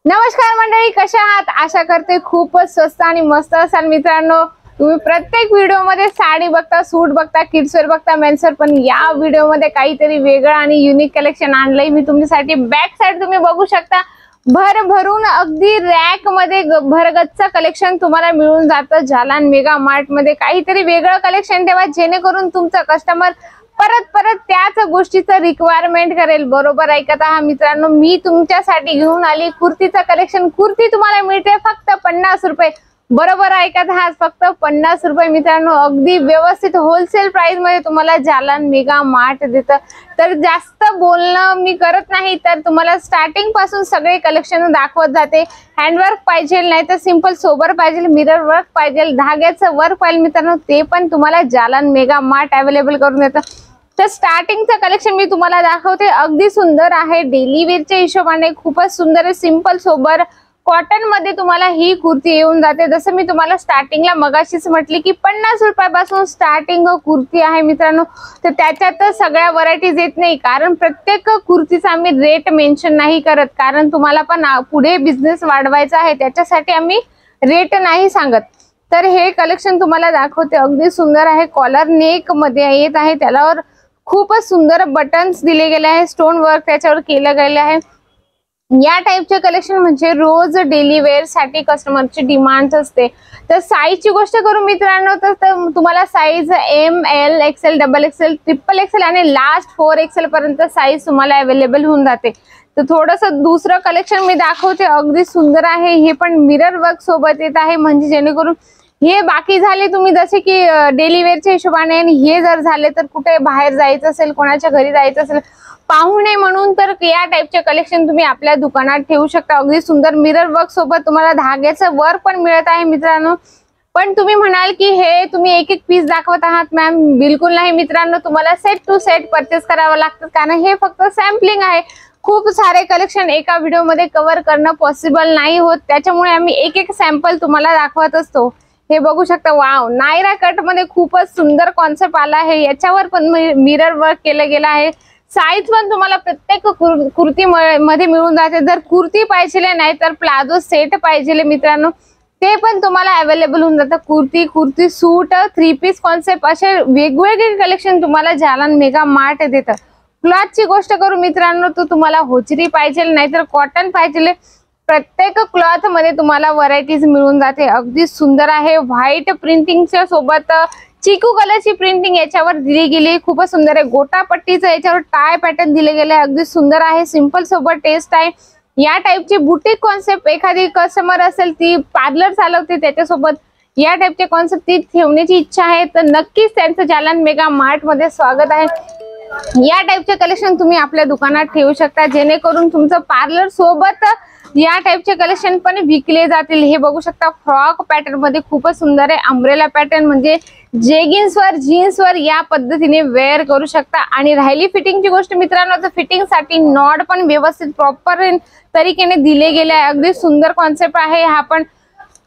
नमस्कार मंडळी, कशा आहात? आशा करते खूपच स्वस्त आणि मस्त असाल मित्रांनो। तुम्ही प्रत्येक व्हिडिओ मध्ये साडी बघता, सूट बघता, किड्सवेअर बघता, मेन्सवेअर, पण या व्हिडिओ मध्ये काहीतरी वेगळं आणि युनिक कलेक्शन आणलंय मी तुमच्यासाठी। बॅक साइड तुम्ही बघू शकता, भरभरून अगदी रॅक मध्ये भरगच्च कलेक्शन तुम्हाला मिळून जातं जालान मेगा मार्ट मध्ये। काहीतरी वेगळं कलेक्शन ठेवा जेणेकरून तुमचा कस्टमर परत परत त्याच गोष्टीचं रिक्वायरमेंट करेल। बरोबर ऐकत आहात मित्रांनो, मी तुमच्यासाठी घेऊन आली कुर्तीचं कलेक्शन। कुर्ती तुम्हाला मिळते फक्त 50 रुपये। बरोबर ऐकत आहात, फक्त 50 रुपये मित्रांनो। अगदी व्यवस्थित होलसेल प्राइस मध्ये तुम्हाला जालान मेगा मार्ट देतं। तर जास्त बोलणं मी करत नाही, तर तुम्हाला स्टार्टिंग पासून सगळे कलेक्शन दाखवत जाते। हँडवर्क पाहिजे, नाही तर सिंपल सोबर पाहिजे, मिरर वर्क पाहिजे, धाग्याचं वर्क पाहिजे मित्रांनो, ते पण तुम्हाला जालान मेगा मार्ट अवेलेबल करून देतं। तर स्टार्टिंगचं कलेक्शन मी तुम्हाला दाखवते। अगदी सुंदर आहे, डेली वेअरच्या हिशोबाने खूपच सुंदर आहे। सिंपल सोबर कॉटन मध्ये तुम्हाला ही कुर्ती येऊन जाते। जसं मी तुम्हाला स्टार्टिंगला मगाशीच म्हटली की 50 रुपयापासून स्टार्टिंग कुर्ती आहे मित्रांनो। तर त्याच्यात सगळ्या व्हरायटीज येत नाही, कारण प्रत्येक कुर्तीचा आम्ही रेट मेन्शन नाही करत, कारण तुम्हाला पण पुढे बिझनेस वाढवायचा आहे, त्याच्यासाठी आम्ही रेट नाही सांगत। तर हे कलेक्शन तुम्हाला दाखवते, अगदी सुंदर आहे। कॉलर नेक मध्ये येत आहे, त्यालावर खूपच सुंदर बटन्स दिले गेले आहे, स्टोन वर्क त्याच्यावर केलं गेलं आहे। या टाइपचे कलेक्शन म्हणजे रोज डेली वेअर साठी कस्टमरची डिमांड असते। तर साईजची गोष्ट करू मित्रांनो, तर तुम्हाला size M, L, XL, double XL, triple XL आणि लास्ट 4 एक्सेल पर्यंत साईज तुम्हाला अवेलेबल होऊन जाते। तर थोडंसं दुसरं कलेक्शन मी दाखवते, अगदी सुंदर आहे। हे पण मिरर वर्क सोबत येत आहे, म्हणजे जेणेकरून हे बाकी झाले तुम्ही जसे की डेली वेअरच्या हिशोबाने, आणि हे जर झाले तर कुठे बाहेर जायचं असेल, कोणाच्या घरी जायचं असेल पाहुणे म्हणून, तर या टाइपचे कलेक्शन तुम्ही आपल्या दुकानात ठेवू शकता। अगदी सुंदर मिरर वर्क सोबत तुम्हाला धाग्याचं वर्क पण मिळत आहे मित्रांनो। पण तुम्ही म्हणाल की हे तुम्ही एक एक पीस दाखवत आहात मॅम, बिलकुल नाही मित्रांनो, तुम्हाला सेट टू सेट परचेस करावं लागतं, कारण हे फक्त सॅम्पलिंग आहे। खूप सारे कलेक्शन एका व्हिडिओ मध्ये कव्हर करणं पॉसिबल नाही होत, त्याच्यामुळे आम्ही एक एक सॅम्पल तुम्हाला दाखवत असतो। हे बघू शकता, वाव, नायरा कट मध्ये खूपच सुंदर कॉन्सेप्ट आला आहे। याच्यावर पण मिरर वर्क केलं गेलं आहे। साईज पण तुम्हाला प्रत्येक कुर्ती मध्ये मिळून जाते। जर कुर्ती पाहिजे नाही तर प्लाझो सेट पाहिजे मित्रांनो, ते पण तुम्हाला अवेलेबल होऊन जातं। कुर्ती सूट, 3 पीस कॉन्सेप्ट, असे वेगवेगळे कलेक्शन तुम्हाला जालान मेगा मार्ट देतं। क्लॉथची गोष्ट करू मित्रांनो, तो तुम्हाला होचरी पाहिजे नाहीतर कॉटन पाहिजे, प्रत्येक क्लॉथ मध्ये तुम्हाला व्हरायटीज मिळून जाते। अगदी सुंदर आहे, व्हाईट प्रिंटिंगच्या सोबत चिकू कलरची प्रिंटिंग याच्यावर दिली गेली, खूपच सुंदर आहे। गोटा पट्टीचं याच्यावर टाय पॅटर्न दिले गेले, अगदी सुंदर आहे। सिंपल सोबत टेस्ट आहे। या टाइपचे बुटीक कॉन्सेप्ट एखादी कस्टमर असेल, ती पार्लर चालवते, त्याच्यासोबत या टाइपचे कॉन्सेप्ट ती ठेवण्याची इच्छा आहे, तर नक्कीच त्यांचं जालान मेगा मार्ट मध्ये स्वागत आहे। या टाइपचे कलेक्शन तुम्ही आपल्या दुकानात ठेवू शकता, जेणेकरून तुमचं पार्लर सोबत या टाइपचे कलेक्शन पण विकले जातील। हे बघू शकता, फ्रॉक पॅटर्न मध्ये खूपच सुंदर आहे। अम्ब्रेला पॅटर्न म्हणजे जेगिन्सवर, जीन्सवर या पद्धतीने वेअर करू शकता। आणि राहिली फिटिंगची गोष्ट मित्रांनो, तर फिटिंग साठी नॉट पण व्यवस्थित प्रॉपर तरीकेने दिले गेले आहे। अगदी सुंदर कॉन्सेप्ट आहे हा पण।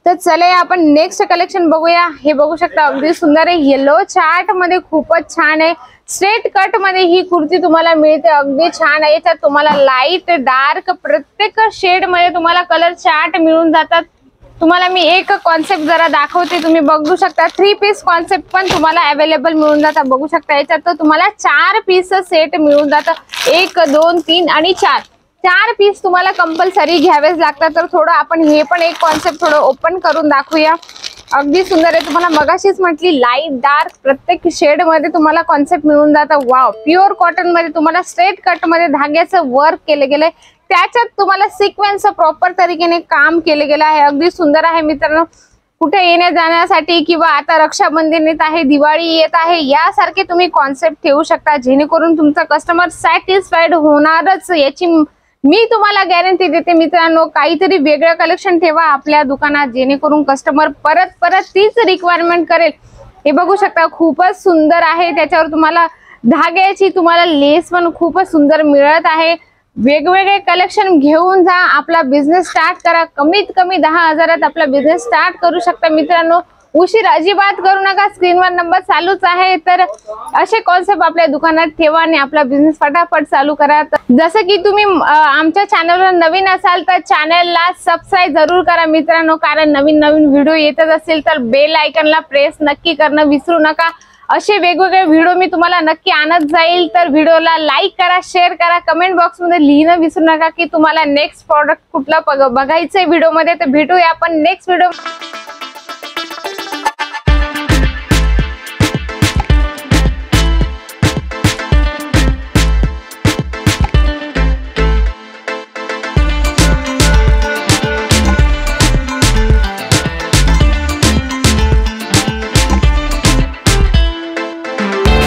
तर चला आपण नेक्स्ट कलेक्शन बघूया। हे बघू शकता, अगदी सुंदर आहे, येलो चार्ट मध्ये खूपच छान आहे। स्ट्रेट कट मध्ये ही कुर्ती तुम्हाला मिळते, अगदी छान आहे। याच्यात तुम्हाला लाईट, डार्क प्रत्येक शेड मध्ये तुम्हाला कलर चार्ट मिळून जातात। तुम्हाला मी एक कॉन्सेप्ट जरा दाखवते, तुम्ही बघू शकता। 3 पीस कॉन्सेप्ट पण तुम्हाला अवेलेबल मिळून जातात। बघू शकता, याच्यात तुम्हाला 4 पीस सेट मिळून जातं। 1, 2, 3 आणि 4 पीस तुम्हाला कंपल्सरी घ्यावेच लागतात। तर थोडं आपण हे पण एक कॉन्सेप्ट थोडं ओपन करून दाखवूया। अगदी सुंदर आहे, तुम्हाला मगाशीच म्हटली लाईट डार्क प्रत्येक शेड मध्ये तुम्हाला कॉन्सेप्ट मिळून जातं। वाव, प्युअर कॉटन मध्ये तुम्हाला स्ट्रेट कट मध्ये धाग्याचं वर्क केलं गेलंय, त्याच्यात तुम्हाला सिक्वेन्स प्रॉपर तरीकेने काम केले गेलं आहे। अगदी सुंदर आहे मित्रांनो। कुठे येण्या जाण्यासाठी किंवा आता रक्षाबंधन येत आहे, दिवाळी येत आहे, यासारखे तुम्ही कॉन्सेप्ट ठेवू शकता जेणेकरून तुमचा कस्टमर सॅटिस्फाईड होणारच याची मी तुम्हाला गॅरंटी देते मित्रांनो। काहीतरी वेगळं कलेक्शन ठेवा आपल्या दुकानात जेणेकरून कस्टमर परत परत तीच रिक्वायरमेंट करेल। हे बघू शकता खूपच सुंदर आहे, त्याच्यावर तुम्हाला धाग्याची तुम्हाला लेस पण खूपच सुंदर मिळत आहे। वेगवेगळे कलेक्शन घेऊन जा, आपला बिझनेस स्टार्ट करा। कमीत कमी 10,000 आपला बिझनेस स्टार्ट करू शकता मित्रांनो। उशीर अजिबात करू नका, स्क्रीनवर नंबर चालूच आहे। तर असे कॉन्सेप्ट आपल्या दुकानात ठेवा आणि आपला बिझनेस फटाफट चालू करा। जसं की तुम्ही आमच्या चॅनलवर नवीन असाल तर चॅनलला सबस्क्राईब जरूर करा मित्रांनो, कारण नवीन नवीन व्हिडिओ येतच असतील तर बेल आयकॉनला प्रेस नक्की करणं विसरू नका। असे वेगवेगळे व्हिडिओ मी तुम्हाला नक्की आणत जाईल। तर व्हिडिओला लाईक करा, शेअर करा, कमेंट बॉक्स मध्ये लिहिणं विसरू नका की तुम्हाला नेक्स्ट प्रॉडक्ट कुठला बघायचंय व्हिडिओ मध्ये। तर भेटूया आपण नेक्स्ट व्हिडिओ।